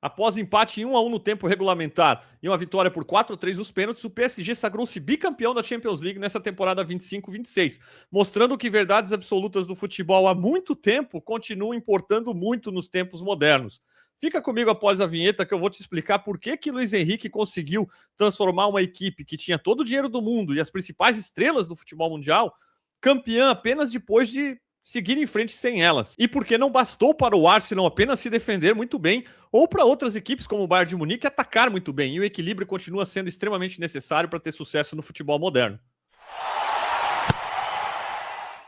Após empate em 1-1 no tempo regulamentar e uma vitória por 4-3 nos pênaltis, o PSG sagrou-se bicampeão da Champions League nessa temporada 25-26, mostrando que verdades absolutas do futebol há muito tempo continuam importando muito nos tempos modernos. Fica comigo após a vinheta que eu vou te explicar por que Luiz Henrique conseguiu transformar uma equipe que tinha todo o dinheiro do mundo e as principais estrelas do futebol mundial campeã apenas depois de seguir em frente sem elas. E porque não bastou para o Arsenal apenas se defender muito bem, ou para outras equipes como o Bayern de Munique atacar muito bem, e o equilíbrio continua sendo extremamente necessário para ter sucesso no futebol moderno.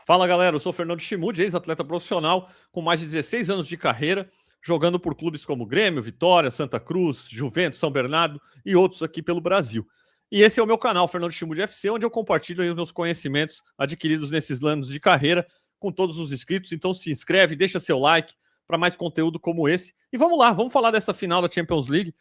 Fala galera, eu sou Fernando Chimude, ex-atleta profissional com mais de 16 anos de carreira, jogando por clubes como Grêmio, Vitória, Santa Cruz, Juventus, São Bernardo e outros aqui pelo Brasil. E esse é o meu canal, Fernando Chimude FC, onde eu compartilho aí os meus conhecimentos adquiridos nesses anos de carreira com todos os inscritos. Então se inscreve, deixa seu like para mais conteúdo como esse. E vamos lá, vamos falar dessa final da Champions League,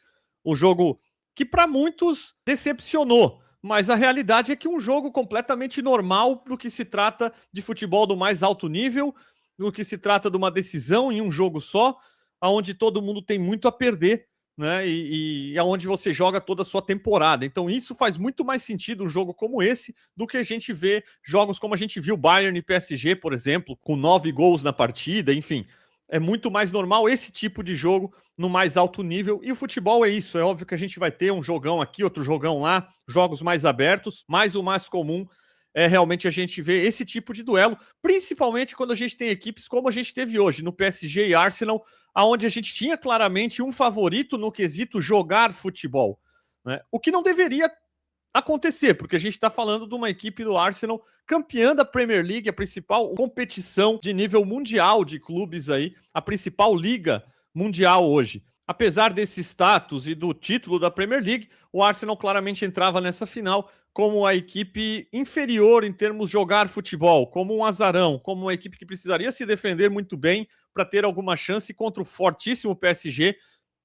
um jogo que para muitos decepcionou, mas a realidade é que um jogo completamente normal no que se trata de futebol do mais alto nível, no que se trata de uma decisão em um jogo só, onde todo mundo tem muito a perder, né? E aonde você joga toda a sua temporada. Então isso faz muito mais sentido um jogo como esse do que a gente vê jogos como a gente viu Bayern e PSG, por exemplo, com 9 gols na partida, enfim. É muito mais normal esse tipo de jogo no mais alto nível, e o futebol é isso. É óbvio que a gente vai ter um jogão aqui, outro jogão lá, jogos mais abertos, mas o mais comum é realmente a gente ver esse tipo de duelo, principalmente quando a gente tem equipes como a gente teve hoje, no PSG e Arsenal, onde a gente tinha claramente um favorito no quesito jogar futebol, né? O que não deveria acontecer, porque a gente está falando de uma equipe do Arsenal campeã da Premier League, a principal competição de nível mundial de clubes aí, a principal liga mundial hoje. Apesar desse status e do título da Premier League, o Arsenal claramente entrava nessa final como a equipe inferior em termos de jogar futebol, como um azarão, como uma equipe que precisaria se defender muito bem para ter alguma chance contra o fortíssimo PSG,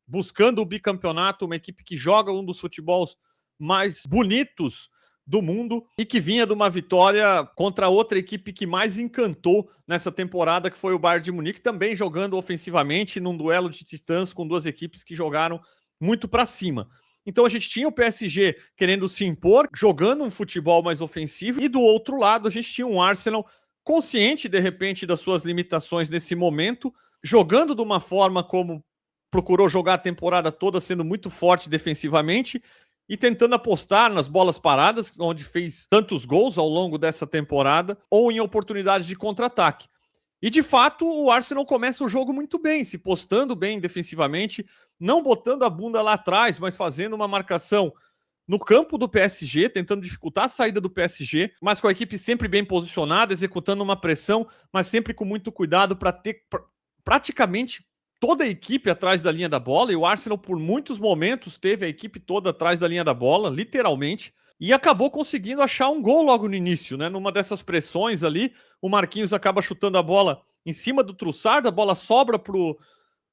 buscando o bicampeonato, uma equipe que joga um dos futebols mais bonitos do mundo e que vinha de uma vitória contra outra equipe que mais encantou nessa temporada, que foi o Bayern de Munique, também jogando ofensivamente num duelo de titãs com duas equipes que jogaram muito para cima. Então a gente tinha o PSG querendo se impor, jogando um futebol mais ofensivo, e do outro lado a gente tinha um Arsenal consciente de repente das suas limitações nesse momento, jogando de uma forma como procurou jogar a temporada toda, sendo muito forte defensivamente e tentando apostar nas bolas paradas, onde fez tantos gols ao longo dessa temporada, ou em oportunidades de contra-ataque. E, de fato, o Arsenal começa o jogo muito bem, se postando bem defensivamente, não botando a bunda lá atrás, mas fazendo uma marcação no campo do PSG, tentando dificultar a saída do PSG, mas com a equipe sempre bem posicionada, executando uma pressão, mas sempre com muito cuidado para ter praticamente toda a equipe atrás da linha da bola, e o Arsenal por muitos momentos teve a equipe toda atrás da linha da bola, literalmente, e acabou conseguindo achar um gol logo no início, né? Numa dessas pressões ali, o Marquinhos acaba chutando a bola em cima do Trossard, a bola sobra pro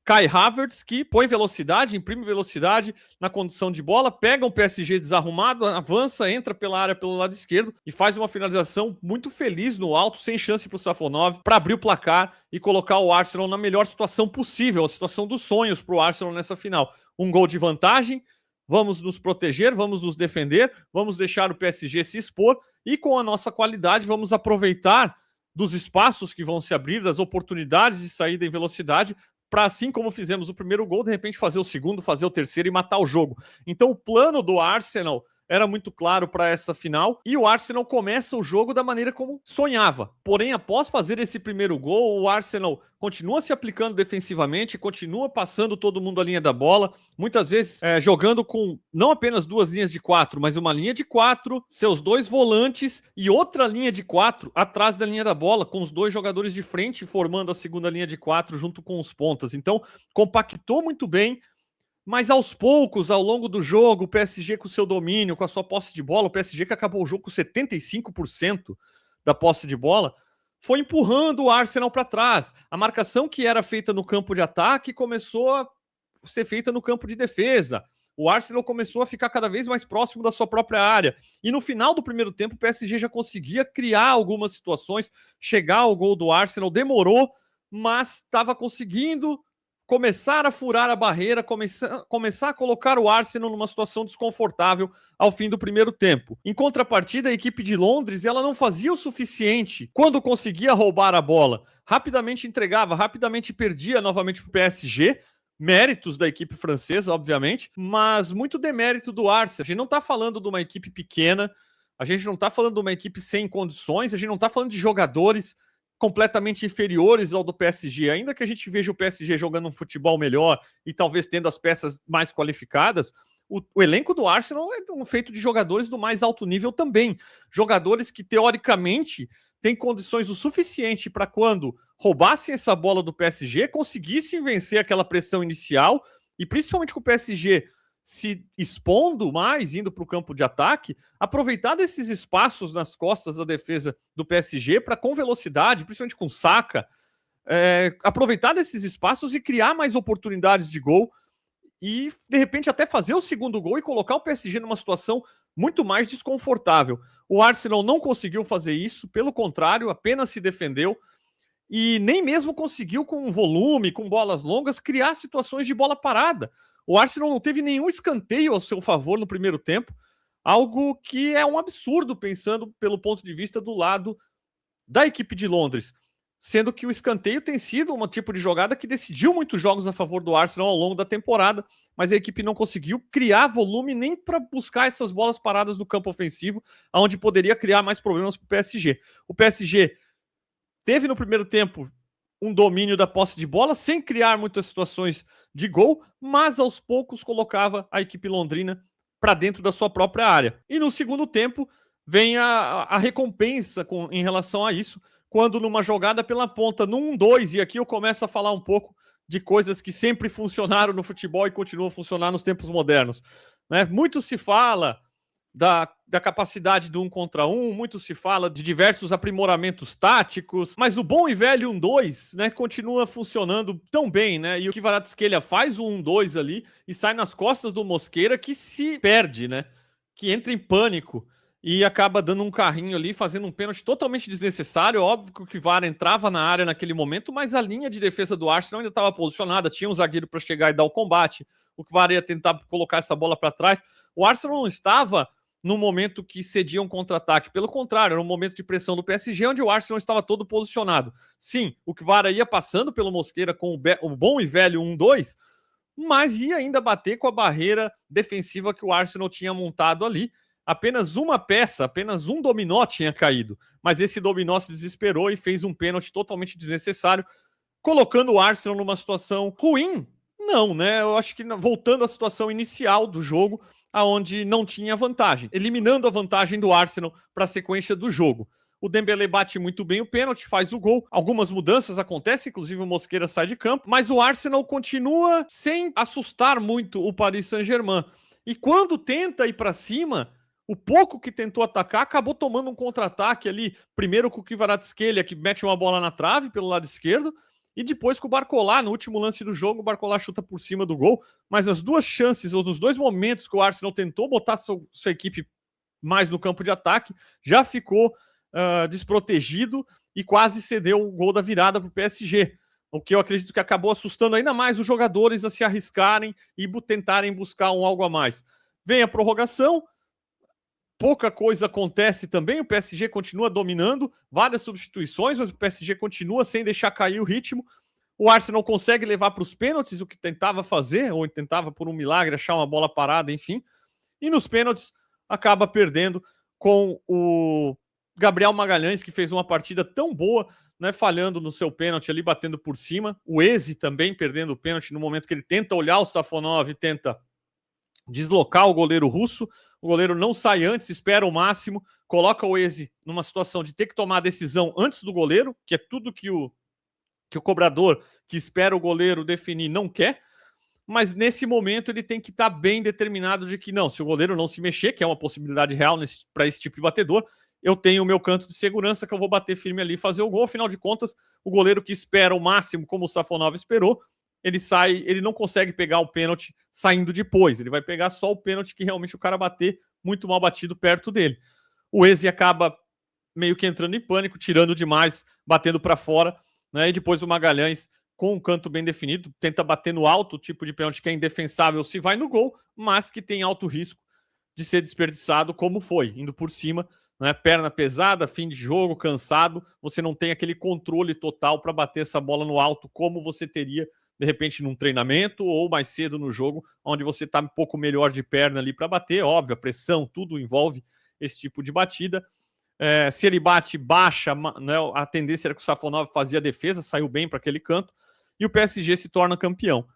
Kai Havertz, que põe velocidade, imprime velocidade na condição de bola, pega um PSG desarrumado, avança, entra pela área pelo lado esquerdo e faz uma finalização muito feliz no alto, sem chance para o Safonov, para abrir o placar e colocar o Arsenal na melhor situação possível, a situação dos sonhos para o Arsenal nessa final. Um gol de vantagem, vamos nos proteger, vamos nos defender, vamos deixar o PSG se expor e com a nossa qualidade vamos aproveitar dos espaços que vão se abrir, das oportunidades de saída em velocidade, para, assim como fizemos o primeiro gol, de repente fazer o segundo, fazer o terceiro e matar o jogo. Então o plano do Arsenal era muito claro para essa final, e o Arsenal começa o jogo da maneira como sonhava. Porém, após fazer esse primeiro gol, o Arsenal continua se aplicando defensivamente, continua passando todo mundo a linha da bola, muitas vezes jogando com não apenas duas linhas de 4, mas uma linha de 4, seus dois volantes e outra linha de 4 atrás da linha da bola, com os dois jogadores de frente formando a segunda linha de 4 junto com os pontas. Então, compactou muito bem, mas aos poucos, ao longo do jogo, o PSG com o seu domínio, com a sua posse de bola, o PSG que acabou o jogo com 75% da posse de bola, foi empurrando o Arsenal para trás. A marcação que era feita no campo de ataque começou a ser feita no campo de defesa. O Arsenal começou a ficar cada vez mais próximo da sua própria área. E no final do primeiro tempo, o PSG já conseguia criar algumas situações, chegar ao gol do Arsenal. Demorou, mas estava conseguindo começar a furar a barreira, começar a colocar o Arsenal numa situação desconfortável ao fim do primeiro tempo. Em contrapartida, a equipe de Londres, ela não fazia o suficiente quando conseguia roubar a bola. Rapidamente entregava, rapidamente perdia novamente para o PSG. Méritos da equipe francesa, obviamente, mas muito demérito do Arsenal. A gente não está falando de uma equipe pequena, a gente não está falando de uma equipe sem condições, a gente não está falando de jogadores completamente inferiores ao do PSG. Ainda que a gente veja o PSG jogando um futebol melhor e talvez tendo as peças mais qualificadas, o elenco do Arsenal é feito de jogadores do mais alto nível também. Jogadores que, teoricamente, têm condições o suficiente para, quando roubassem essa bola do PSG, conseguissem vencer aquela pressão inicial, e principalmente com o PSG se expondo mais, indo para o campo de ataque, aproveitar desses espaços nas costas da defesa do PSG para, com velocidade, principalmente com Saka, aproveitar desses espaços e criar mais oportunidades de gol e, de repente, até fazer o segundo gol e colocar o PSG numa situação muito mais desconfortável. O Arsenal não conseguiu fazer isso, pelo contrário, apenas se defendeu e nem mesmo conseguiu, com volume, com bolas longas, criar situações de bola parada. O Arsenal não teve nenhum escanteio ao seu favor no primeiro tempo, algo que é um absurdo, pensando pelo ponto de vista do lado da equipe de Londres, sendo que o escanteio tem sido um tipo de jogada que decidiu muitos jogos a favor do Arsenal ao longo da temporada, mas a equipe não conseguiu criar volume nem para buscar essas bolas paradas no campo ofensivo, onde poderia criar mais problemas para o PSG. O PSG teve no primeiro tempo um domínio da posse de bola, sem criar muitas situações de gol, mas aos poucos colocava a equipe londrina para dentro da sua própria área. E no segundo tempo vem a recompensa em relação a isso, quando numa jogada pela ponta, no 1-2, e aqui eu começo a falar um pouco de coisas que sempre funcionaram no futebol e continuam a funcionar nos tempos modernos. Né? Muito se fala da capacidade do 1 contra 1, muito se fala de diversos aprimoramentos táticos, mas o bom e velho 1-2, né, continua funcionando tão bem, né? E o Kvaratskhelia faz o 1-2 ali e sai nas costas do Mosquera, que se perde, né? Que entra em pânico e acaba dando um carrinho ali, fazendo um pênalti totalmente desnecessário. Óbvio que o Kvara entrava na área naquele momento, mas a linha de defesa do Arsenal ainda estava posicionada, tinha um zagueiro para chegar e dar o combate. O Kvara ia tentar colocar essa bola para trás. O Arsenal não estava no momento que cedia um contra-ataque. Pelo contrário, era um momento de pressão do PSG, onde o Arsenal estava todo posicionado. Sim, o Kvara ia passando pelo Mosquera com o bom e velho 1-2, mas ia ainda bater com a barreira defensiva que o Arsenal tinha montado ali. Apenas uma peça, apenas um dominó tinha caído, mas esse dominó se desesperou e fez um pênalti totalmente desnecessário, colocando o Arsenal numa situação ruim. Não, né? Eu acho que voltando à situação inicial do jogo, aonde não tinha vantagem, eliminando a vantagem do Arsenal para a sequência do jogo. O Dembélé bate muito bem o pênalti, faz o gol. Algumas mudanças acontecem, inclusive o Mosquera sai de campo, mas o Arsenal continua sem assustar muito o Paris Saint-Germain. E quando tenta ir para cima, o pouco que tentou atacar acabou tomando um contra-ataque ali, primeiro com o Kvaratskhelia, que mete uma bola na trave pelo lado esquerdo, e depois com o Barcola, no último lance do jogo, o Barcola chuta por cima do gol. Mas nas duas chances, ou nos dois momentos que o Arsenal tentou botar sua equipe mais no campo de ataque, já ficou desprotegido e quase cedeu o gol da virada para o PSG. O que eu acredito que acabou assustando ainda mais os jogadores a se arriscarem e tentarem buscar algo a mais. Vem a prorrogação, pouca coisa acontece também, o PSG continua dominando, várias substituições, mas o PSG continua sem deixar cair o ritmo. O Arsenal consegue levar para os pênaltis o que tentava fazer, ou tentava por um milagre achar uma bola parada, enfim. E nos pênaltis acaba perdendo com o Gabriel Magalhães, que fez uma partida tão boa, né, falhando no seu pênalti ali, batendo por cima. O Eze também perdendo o pênalti no momento que ele tenta olhar o Safonov e tenta deslocar o goleiro russo. O goleiro não sai antes, espera o máximo, coloca o Eze numa situação de ter que tomar a decisão antes do goleiro, que é tudo que o cobrador, que espera o goleiro definir, não quer. Mas nesse momento ele tem que estar bem determinado de que não, se o goleiro não se mexer, que é uma possibilidade real para esse tipo de batedor, eu tenho o meu canto de segurança que eu vou bater firme ali e fazer o gol. Afinal de contas, o goleiro que espera o máximo, como o Safonov esperou, ele não consegue pegar o pênalti saindo depois. Ele vai pegar só o pênalti que realmente o cara bater muito mal batido perto dele. O Eze acaba meio que entrando em pânico, tirando demais, batendo para fora, né? E depois o Magalhães com um canto bem definido, tenta bater no alto, tipo de pênalti que é indefensável se vai no gol, mas que tem alto risco de ser desperdiçado, como foi, indo por cima, né? Perna pesada, fim de jogo, cansado, você não tem aquele controle total para bater essa bola no alto, como você teria, de repente, num treinamento ou mais cedo no jogo, onde você está um pouco melhor de perna ali para bater, óbvio, a pressão, tudo envolve esse tipo de batida. Se ele bate baixa, né, a tendência era que o Safonov fazia a defesa, saiu bem para aquele canto, e o PSG se torna campeão.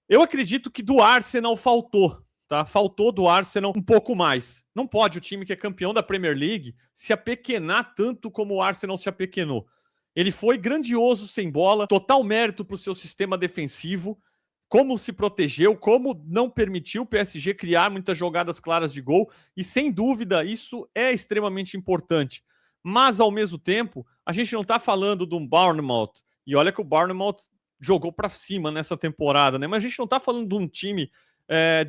Eu acredito que do Arsenal faltou, tá? Faltou do Arsenal um pouco mais. Não pode o time que é campeão da Premier League se apequenar tanto como o Arsenal se apequenou. Ele foi grandioso sem bola, total mérito para o seu sistema defensivo, como se protegeu, como não permitiu o PSG criar muitas jogadas claras de gol, e sem dúvida isso é extremamente importante. Mas, ao mesmo tempo, a gente não está falando de um Bournemouth, e olha que o Bournemouth jogou para cima nessa temporada, né? Mas a gente não está falando de um time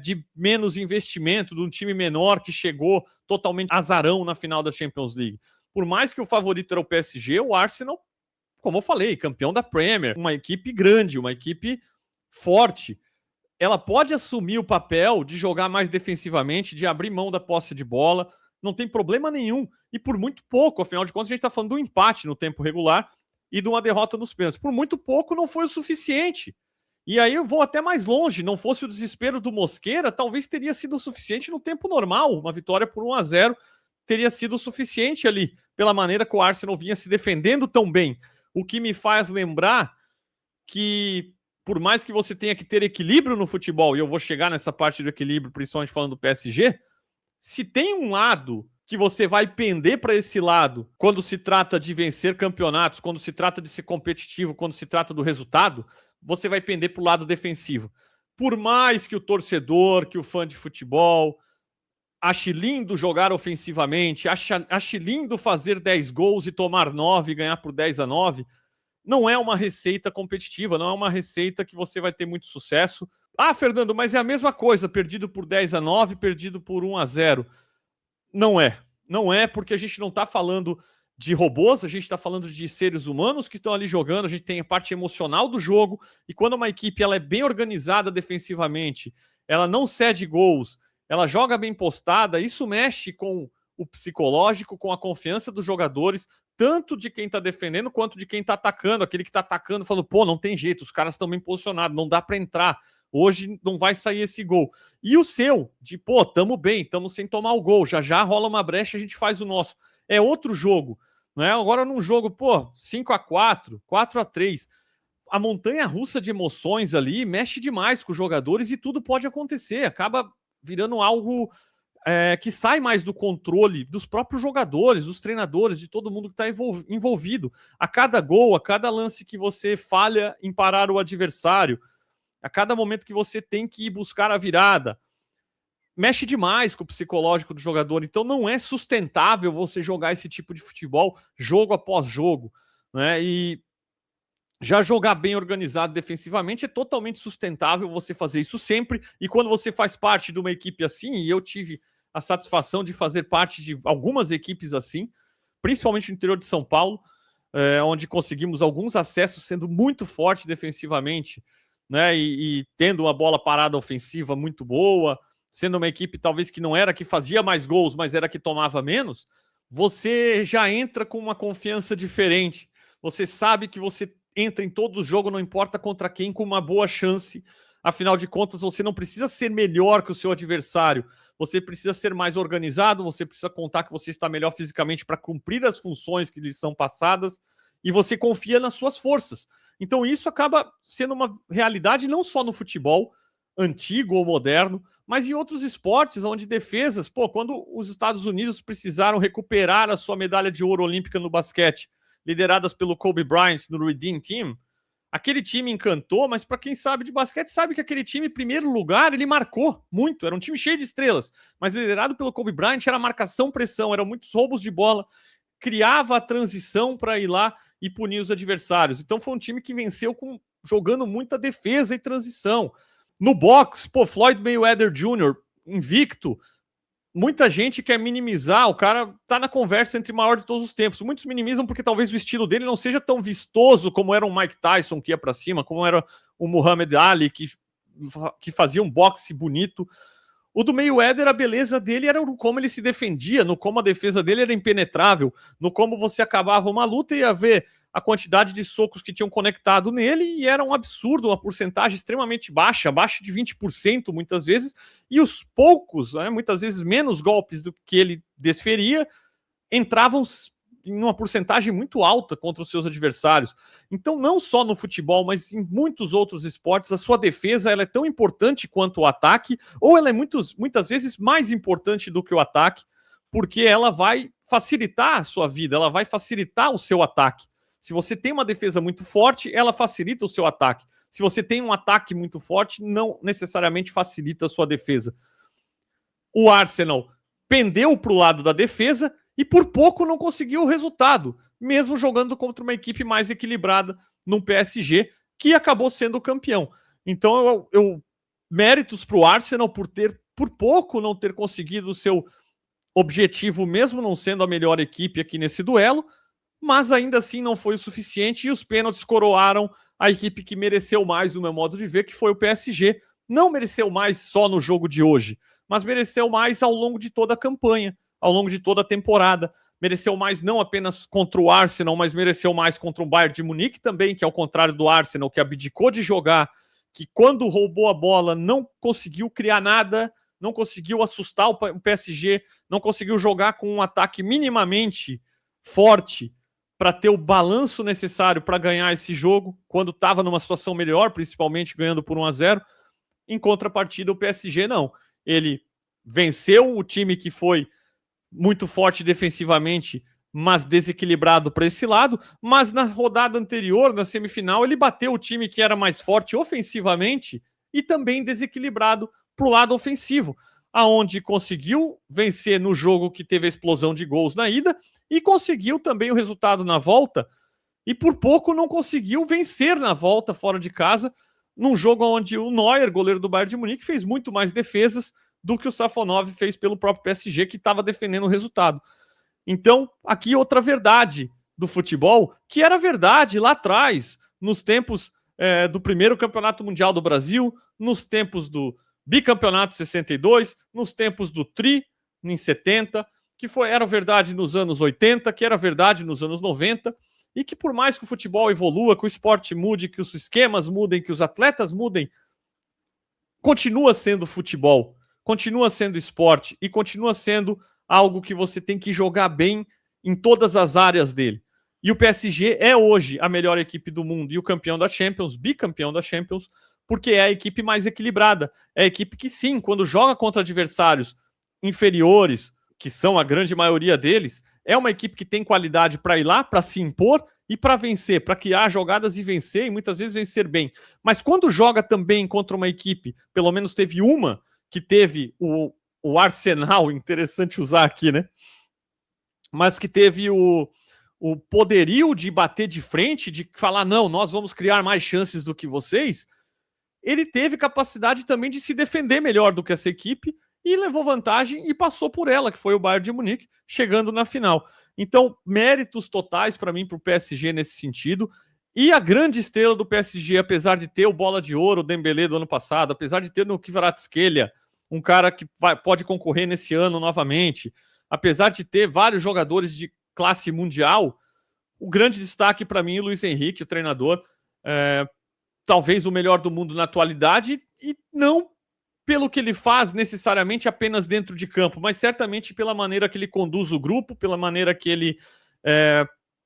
de menos investimento, de um time menor que chegou totalmente azarão na final da Champions League. Por mais que o favorito era o PSG, o Arsenal, como eu falei, campeão da Premier, uma equipe grande, uma equipe forte, ela pode assumir o papel de jogar mais defensivamente, de abrir mão da posse de bola, não tem problema nenhum, e por muito pouco, afinal de contas a gente está falando de um empate no tempo regular e de uma derrota nos pênaltis, por muito pouco não foi o suficiente. E aí eu vou até mais longe, não fosse o desespero do Mosquera, talvez teria sido o suficiente no tempo normal, uma vitória por 1-0 teria sido o suficiente ali, pela maneira que o Arsenal vinha se defendendo tão bem, o que me faz lembrar que por mais que você tenha que ter equilíbrio no futebol, e eu vou chegar nessa parte do equilíbrio, principalmente falando do PSG, se tem um lado que você vai pender para esse lado quando se trata de vencer campeonatos, quando se trata de ser competitivo, quando se trata do resultado, você vai pender para o lado defensivo. Por mais que o torcedor, que o fã de futebol ache lindo jogar ofensivamente, ache lindo fazer 10 gols e tomar 9 e ganhar por 10-9, não é uma receita competitiva, não é uma receita que você vai ter muito sucesso. Ah, Fernando, mas é a mesma coisa, perdido por 10-9, perdido por 1-0. Não é. Não é, porque a gente não está falando de robôs, a gente está falando de seres humanos que estão ali jogando, a gente tem a parte emocional do jogo, e quando uma equipe ela é bem organizada defensivamente, ela não cede gols, ela joga bem postada, isso mexe com o psicológico, com a confiança dos jogadores, tanto de quem está defendendo quanto de quem está atacando. Aquele que está atacando falando, pô, não tem jeito, os caras estão bem posicionados, não dá para entrar, hoje não vai sair esse gol. E o seu, de pô, tamo bem, tamo sem tomar o gol, já já rola uma brecha, a gente faz o nosso. É outro jogo, não é? Agora num jogo, pô, 5-4, 4-3, a montanha-russa de emoções ali mexe demais com os jogadores e tudo pode acontecer, acaba virando algo que sai mais do controle dos próprios jogadores, dos treinadores, de todo mundo que está envolvido. A cada gol, a cada lance que você falha em parar o adversário, a cada momento que você tem que ir buscar a virada, mexe demais com o psicológico do jogador. Então não é sustentável você jogar esse tipo de futebol jogo após jogo, né? E já jogar bem organizado defensivamente é totalmente sustentável você fazer isso sempre. E quando você faz parte de uma equipe assim, e eu tive a satisfação de fazer parte de algumas equipes assim, principalmente no interior de São Paulo, onde conseguimos alguns acessos sendo muito forte defensivamente, né? E tendo uma bola parada ofensiva muito boa, sendo uma equipe talvez que não era que fazia mais gols, mas era que tomava menos, você já entra com uma confiança diferente. Você sabe que você entra em todo o jogo, não importa contra quem, com uma boa chance. Afinal de contas, você não precisa ser melhor que o seu adversário. Você precisa ser mais organizado, você precisa contar que você está melhor fisicamente para cumprir as funções que lhe são passadas, e você confia nas suas forças. Então isso acaba sendo uma realidade não só no futebol antigo ou moderno, mas em outros esportes onde defesas, quando os Estados Unidos precisaram recuperar a sua medalha de ouro olímpica no basquete, lideradas pelo Kobe Bryant no Redeem Team, aquele time encantou, mas para quem sabe de basquete, sabe que aquele time, em primeiro lugar, ele marcou muito. Era um time cheio de estrelas, mas liderado pelo Kobe Bryant, era marcação, pressão, eram muitos roubos de bola, criava a transição para ir lá e punir os adversários. Então foi um time que venceu jogando muita defesa e transição. No boxe, Floyd Mayweather Jr., invicto, muita gente quer minimizar, o cara tá na conversa entre maior de todos os tempos. Muitos minimizam porque talvez o estilo dele não seja tão vistoso como era o Mike Tyson, que ia para cima, como era o Muhammad Ali, que fazia um boxe bonito. O do Mayweather, a beleza dele era no como ele se defendia, no como a defesa dele era impenetrável, no como você acabava uma luta e ia ver a quantidade de socos que tinham conectado nele, e era um absurdo, uma porcentagem extremamente baixa, abaixo de 20% muitas vezes, e os poucos, né, muitas vezes menos golpes do que ele desferia, entravam em uma porcentagem muito alta contra os seus adversários. Então, não só no futebol, mas em muitos outros esportes, a sua defesa ela é tão importante quanto o ataque, ou ela é muitas vezes mais importante do que o ataque, porque ela vai facilitar a sua vida, ela vai facilitar o seu ataque. Se você tem uma defesa muito forte, ela facilita o seu ataque. Se você tem um ataque muito forte, não necessariamente facilita a sua defesa. O Arsenal pendeu para o lado da defesa e por pouco não conseguiu o resultado, mesmo jogando contra uma equipe mais equilibrada no PSG, que acabou sendo o campeão. Então, méritos para o Arsenal por pouco não ter conseguido o seu objetivo, mesmo não sendo a melhor equipe aqui nesse duelo, mas ainda assim não foi o suficiente e os pênaltis coroaram a equipe que mereceu mais, no meu modo de ver, que foi o PSG. Não mereceu mais só no jogo de hoje, mas mereceu mais ao longo de toda a campanha, ao longo de toda a temporada. Mereceu mais não apenas contra o Arsenal, mas mereceu mais contra o Bayern de Munique também, que ao contrário do Arsenal, que abdicou de jogar, que quando roubou a bola não conseguiu criar nada, não conseguiu assustar o PSG, não conseguiu jogar com um ataque minimamente forte para ter o balanço necessário para ganhar esse jogo, quando estava numa situação melhor, principalmente ganhando por 1-0. Em contrapartida, o PSG não. Ele venceu o time que foi muito forte defensivamente, mas desequilibrado para esse lado, mas na rodada anterior, na semifinal, ele bateu o time que era mais forte ofensivamente e também desequilibrado para o lado ofensivo, aonde conseguiu vencer no jogo que teve a explosão de gols na ida e conseguiu também o resultado na volta, e por pouco não conseguiu vencer na volta fora de casa, num jogo onde o Neuer, goleiro do Bayern de Munique, fez muito mais defesas do que o Safonov fez pelo próprio PSG, que estava defendendo o resultado. Então, aqui outra verdade do futebol, que era verdade lá atrás, nos tempos do primeiro campeonato mundial do Brasil, nos tempos do bicampeonato 62, nos tempos do Tri, em 70, que era verdade nos anos 80, que era verdade nos anos 90, e que por mais que o futebol evolua, que o esporte mude, que os esquemas mudem, que os atletas mudem, continua sendo futebol, continua sendo esporte e continua sendo algo que você tem que jogar bem em todas as áreas dele. E o PSG é hoje a melhor equipe do mundo e o campeão da Champions, bicampeão da Champions, porque é a equipe mais equilibrada. É a equipe que, sim, quando joga contra adversários inferiores, que são a grande maioria deles, é uma equipe que tem qualidade para ir lá, para se impor e para vencer, para criar jogadas e vencer, e muitas vezes vencer bem. Mas quando joga também contra uma equipe, pelo menos teve uma, que teve o Arsenal, interessante usar aqui, né? Mas que teve o poderio de bater de frente, de falar, não, nós vamos criar mais chances do que vocês, ele teve capacidade também de se defender melhor do que essa equipe e levou vantagem e passou por ela, que foi o Bayern de Munique, chegando na final. Então, méritos totais para mim para o PSG nesse sentido. E a grande estrela do PSG, apesar de ter o Bola de Ouro, o Dembélé do ano passado, apesar de ter no Kvaratskhelia, um cara que pode concorrer nesse ano novamente, apesar de ter vários jogadores de classe mundial, o grande destaque para mim é o Luiz Henrique, o treinador, talvez o melhor do mundo na atualidade, e não pelo que ele faz necessariamente apenas dentro de campo, mas certamente pela maneira que ele conduz o grupo, pela maneira que ele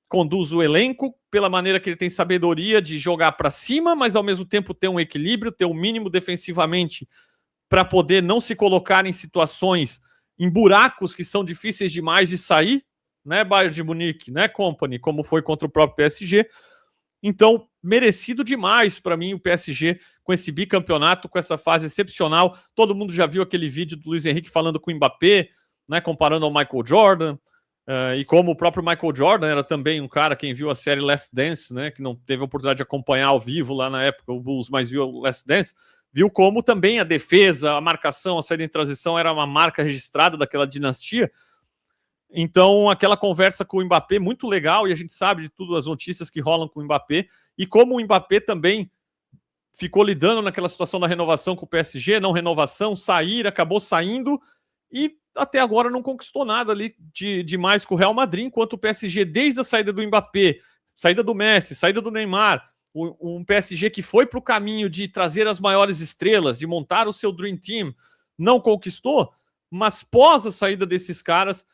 conduz o elenco, pela maneira que ele tem sabedoria de jogar para cima, mas ao mesmo tempo ter um equilíbrio, ter um mínimo defensivamente para poder não se colocar em situações, em buracos que são difíceis demais de sair, né, Bayern de Munique, né, Company, como foi contra o próprio PSG. Então, merecido demais para mim o PSG com esse bicampeonato, com essa fase excepcional. Todo mundo já viu aquele vídeo do Luiz Henrique falando com o Mbappé, né, comparando ao Michael Jordan, e como o próprio Michael Jordan era também um cara, quem viu a série Last Dance, né, que não teve a oportunidade de acompanhar ao vivo lá na época o Bulls, mas viu o Last Dance, viu como também a defesa, a marcação, a saída em transição era uma marca registrada daquela dinastia. Então, aquela conversa com o Mbappé, muito legal, e a gente sabe de tudo, as notícias que rolam com o Mbappé, e como o Mbappé também ficou lidando naquela situação da renovação com o PSG, não renovação, sair, acabou saindo, e até agora não conquistou nada ali de mais com o Real Madrid, enquanto o PSG, desde a saída do Mbappé, saída do Messi, saída do Neymar, um PSG que foi para o caminho de trazer as maiores estrelas, de montar o seu Dream Team, não conquistou, mas pós a saída desses caras,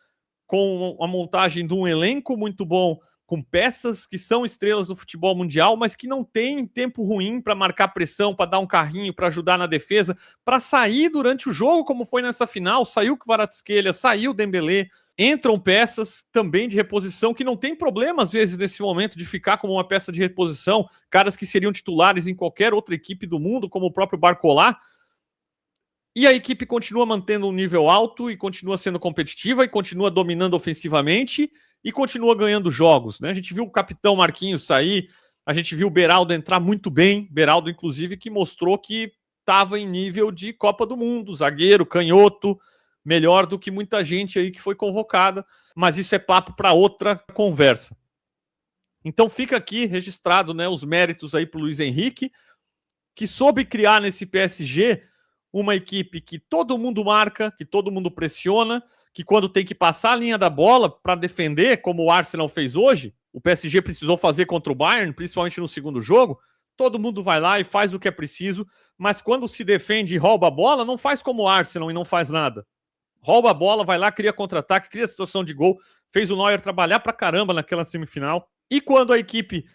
com a montagem de um elenco muito bom, com peças que são estrelas do futebol mundial, mas que não tem tempo ruim para marcar pressão, para dar um carrinho, para ajudar na defesa, para sair durante o jogo, como foi nessa final, saiu o Kvaratskhelia, saiu o Dembélé, entram peças também de reposição que não tem problema, às vezes, nesse momento, de ficar como uma peça de reposição, caras que seriam titulares em qualquer outra equipe do mundo, como o próprio Barcola. E a equipe continua mantendo um nível alto e continua sendo competitiva e continua dominando ofensivamente e continua ganhando jogos, né? A gente viu o capitão Marquinhos sair, a gente viu o Beraldo entrar muito bem, Beraldo, inclusive, que mostrou que estava em nível de Copa do Mundo, zagueiro, canhoto, melhor do que muita gente aí que foi convocada, mas isso é papo para outra conversa. Então fica aqui registrado, né, os méritos aí para o Luiz Henrique, que soube criar nesse PSG uma equipe que todo mundo marca, que todo mundo pressiona, que quando tem que passar a linha da bola para defender, como o Arsenal fez hoje, o PSG precisou fazer contra o Bayern, principalmente no segundo jogo, todo mundo vai lá e faz o que é preciso, mas quando se defende e rouba a bola, não faz como o Arsenal e não faz nada. Rouba a bola, vai lá, cria contra-ataque, cria situação de gol, fez o Neuer trabalhar pra caramba naquela semifinal. E quando a equipe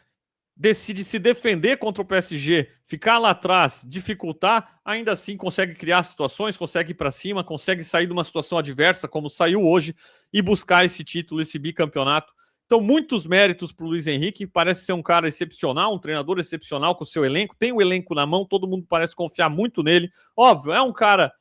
decide se defender contra o PSG, ficar lá atrás, dificultar, ainda assim consegue criar situações, consegue ir para cima, consegue sair de uma situação adversa, como saiu hoje, e buscar esse título, esse bicampeonato. Então, muitos méritos para o Luiz Henrique, parece ser um cara excepcional, um treinador excepcional com o seu elenco, tem o elenco na mão, todo mundo parece confiar muito nele. Óbvio, é um cara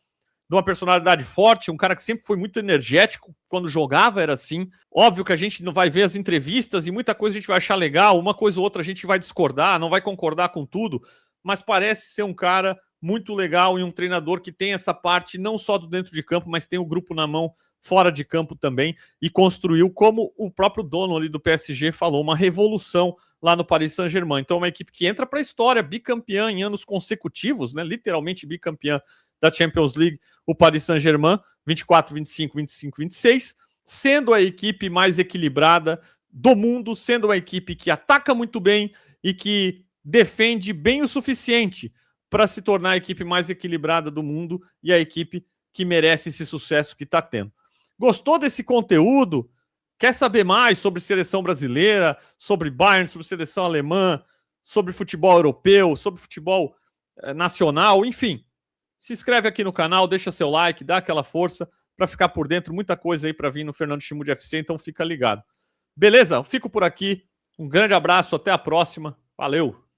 de uma personalidade forte, um cara que sempre foi muito energético, quando jogava era assim. Óbvio que a gente não vai ver as entrevistas e muita coisa a gente vai achar legal, uma coisa ou outra a gente vai discordar, não vai concordar com tudo, mas parece ser um cara muito legal e um treinador que tem essa parte não só do dentro de campo, mas tem o grupo na mão fora de campo também e construiu, como o próprio dono ali do PSG falou, uma revolução lá no Paris Saint-Germain. Então, uma equipe que entra para a história, bicampeã em anos consecutivos, né? Literalmente bicampeã da Champions League, o Paris Saint-Germain, 24, 25, 25, 26, sendo a equipe mais equilibrada do mundo, sendo a equipe que ataca muito bem e que defende bem o suficiente para se tornar a equipe mais equilibrada do mundo e a equipe que merece esse sucesso que está tendo. Gostou desse conteúdo? Quer saber mais sobre seleção brasileira, sobre Bayern, sobre seleção alemã, sobre futebol europeu, sobre futebol nacional, enfim? Se inscreve aqui no canal, deixa seu like, dá aquela força para ficar por dentro. Muita coisa aí para vir no Fernando Chimude FC, então fica ligado. Beleza? Eu fico por aqui. Um grande abraço, até a próxima. Valeu!